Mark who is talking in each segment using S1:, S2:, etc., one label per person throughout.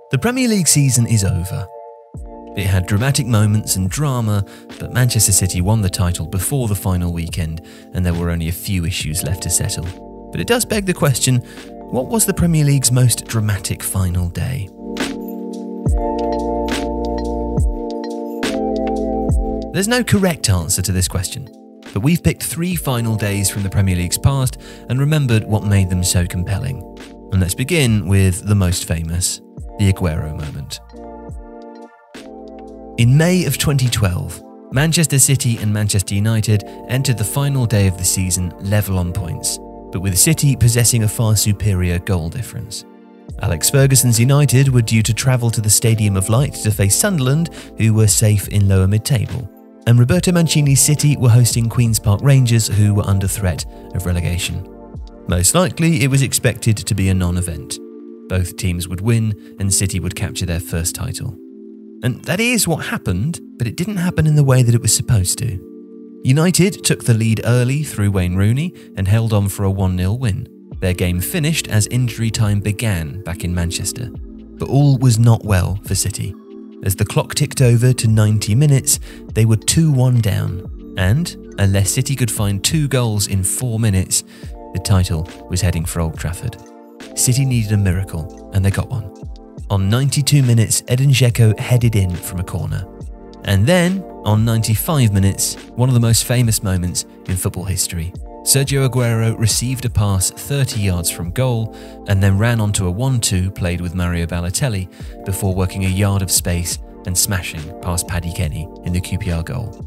S1: The Premier League season is over. It had dramatic moments and drama, but Manchester City won the title before the final weekend, and there were only a few issues left to settle. But it does beg the question, what was the Premier League's most dramatic final day? There's no correct answer to this question, but we've picked 3 final days from the Premier League's past and remembered what made them so compelling. And let's begin with the most famous, the Aguero moment. In May of 2012, Manchester City and Manchester United entered the final day of the season level on points, but with City possessing a far superior goal difference. Alex Ferguson's United were due to travel to the Stadium of Light to face Sunderland, who were safe in lower mid-table, and Roberto Mancini's City were hosting Queen's Park Rangers, who were under threat of relegation. Most likely, it was expected to be a non-event. Both teams would win, and City would capture their first title. And that is what happened, but it didn't happen in the way that it was supposed to. United took the lead early through Wayne Rooney and held on for a 1-0 win. Their game finished as injury time began back in Manchester. But all was not well for City. As the clock ticked over to 90 minutes, they were 2-1 down. And, unless City could find 2 goals in 4 minutes, the title was heading for Old Trafford. City needed a miracle, and they got one. On 92 minutes, Edin Dzeko headed in from a corner. And then, on 95 minutes, one of the most famous moments in football history. Sergio Aguero received a pass 30 yards from goal and then ran onto a 1-2 played with Mario Balotelli before working a yard of space and smashing past Paddy Kenny in the QPR goal.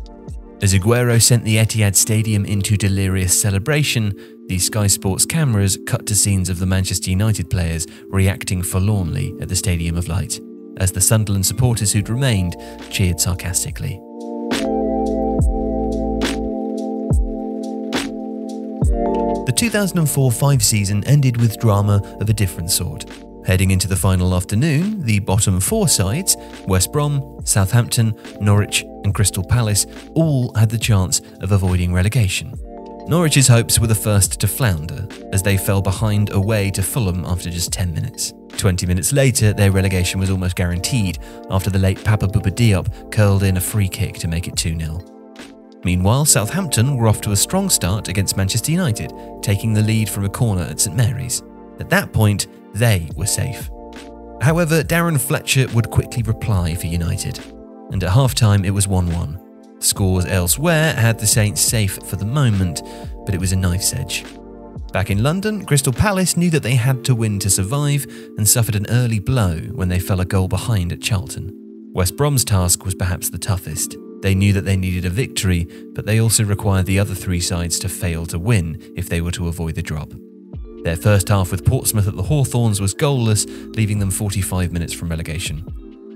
S1: As Aguero sent the Etihad Stadium into delirious celebration, the Sky Sports cameras cut to scenes of the Manchester United players reacting forlornly at the Stadium of Light, as the Sunderland supporters who'd remained cheered sarcastically. The 2004-05 season ended with drama of a different sort. Heading into the final afternoon, the bottom 4 sides, West Brom, Southampton, Norwich and Crystal Palace, all had the chance of avoiding relegation. Norwich's hopes were the first to flounder, as they fell behind away to Fulham after just 10 minutes. 20 minutes later, their relegation was almost guaranteed after the late Papa Bouba Diop curled in a free kick to make it 2-0. Meanwhile, Southampton were off to a strong start against Manchester United, taking the lead from a corner at St Mary's. At that point, they were safe. However, Darren Fletcher would quickly reply for United, and at half-time it was 1-1. Scores elsewhere had the Saints safe for the moment, but it was a knife's edge. Back in London, Crystal Palace knew that they had to win to survive and suffered an early blow when they fell a goal behind at Charlton. West Brom's task was perhaps the toughest. They knew that they needed a victory, but they also required the other 3 sides to fail to win if they were to avoid the drop. Their first half with Portsmouth at the Hawthorns was goalless, leaving them 45 minutes from relegation.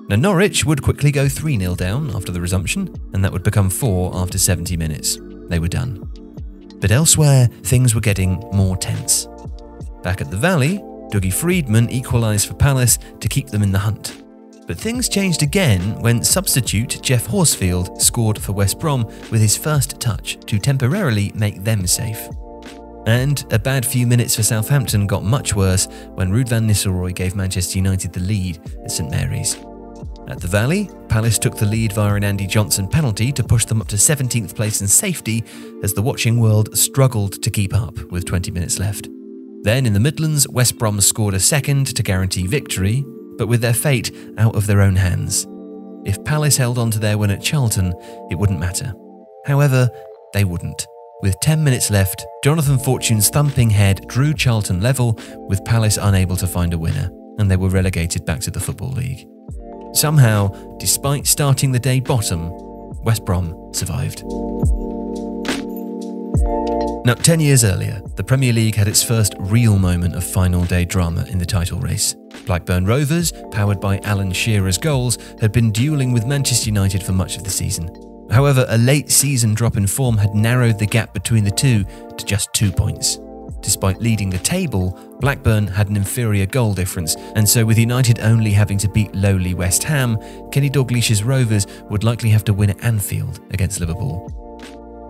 S1: Now Norwich would quickly go 3-0 down after the resumption, and that would become 4 after 70 minutes. They were done. But elsewhere, things were getting more tense. Back at the Valley, Dougie Freedman equalised for Palace to keep them in the hunt. But things changed again when substitute Jeff Horsfield scored for West Brom with his first touch to temporarily make them safe. And a bad few minutes for Southampton got much worse when Ruud van Nistelrooy gave Manchester United the lead at St Mary's. At the Valley, Palace took the lead via an Andy Johnson penalty to push them up to 17th place in safety as the watching world struggled to keep up with 20 minutes left. Then in the Midlands, West Brom scored a second to guarantee victory, but with their fate out of their own hands. If Palace held on to their win at Charlton, it wouldn't matter. However, they wouldn't. With 10 minutes left, Jonathan Fortune's thumping head drew Charlton level, with Palace unable to find a winner, and they were relegated back to the Football League. Somehow, despite starting the day bottom, West Brom survived. Now, 10 years earlier, the Premier League had its first real moment of final day drama in the title race. Blackburn Rovers, powered by Alan Shearer's goals, had been duelling with Manchester United for much of the season. However, a late season drop in form had narrowed the gap between the two to just 2 points. Despite leading the table, Blackburn had an inferior goal difference, and so with United only having to beat lowly West Ham, Kenny Dalglish's Rovers would likely have to win at Anfield against Liverpool.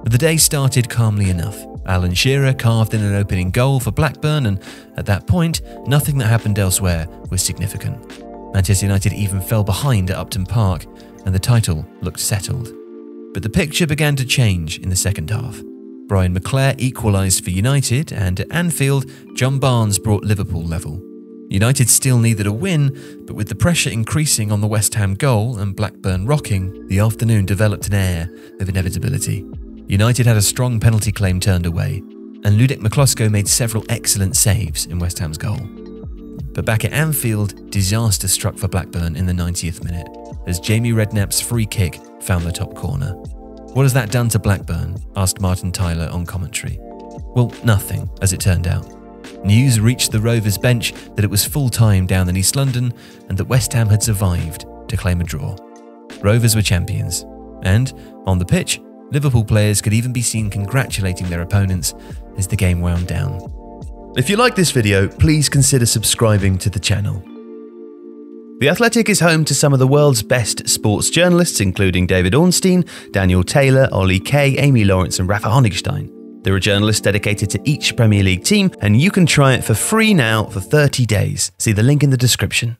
S1: But the day started calmly enough. Alan Shearer carved in an opening goal for Blackburn, and at that point, nothing that happened elsewhere was significant. Manchester United even fell behind at Upton Park, and the title looked settled. But the picture began to change in the second half. Brian McClare equalised for United, and at Anfield, John Barnes brought Liverpool level. United still needed a win, but with the pressure increasing on the West Ham goal and Blackburn rocking, the afternoon developed an air of inevitability. United had a strong penalty claim turned away, and Ludek McCloskey made several excellent saves in West Ham's goal. But back at Anfield, disaster struck for Blackburn in the 90th minute, as Jamie Redknapp's free kick found the top corner. What has that done to Blackburn? Asked Martin Tyler on commentary. Well, nothing, as it turned out. News reached the Rovers bench that it was full-time down in East London and that West Ham had survived to claim a draw. Rovers were champions, and, on the pitch, Liverpool players could even be seen congratulating their opponents as the game wound down. If you like this video, please consider subscribing to the channel. The Athletic is home to some of the world's best sports journalists, including David Ornstein, Daniel Taylor, Ollie Kay, Amy Lawrence and Rafa Honigstein. There are journalists dedicated to each Premier League team, and you can try it for free now for 30 days. See the link in the description.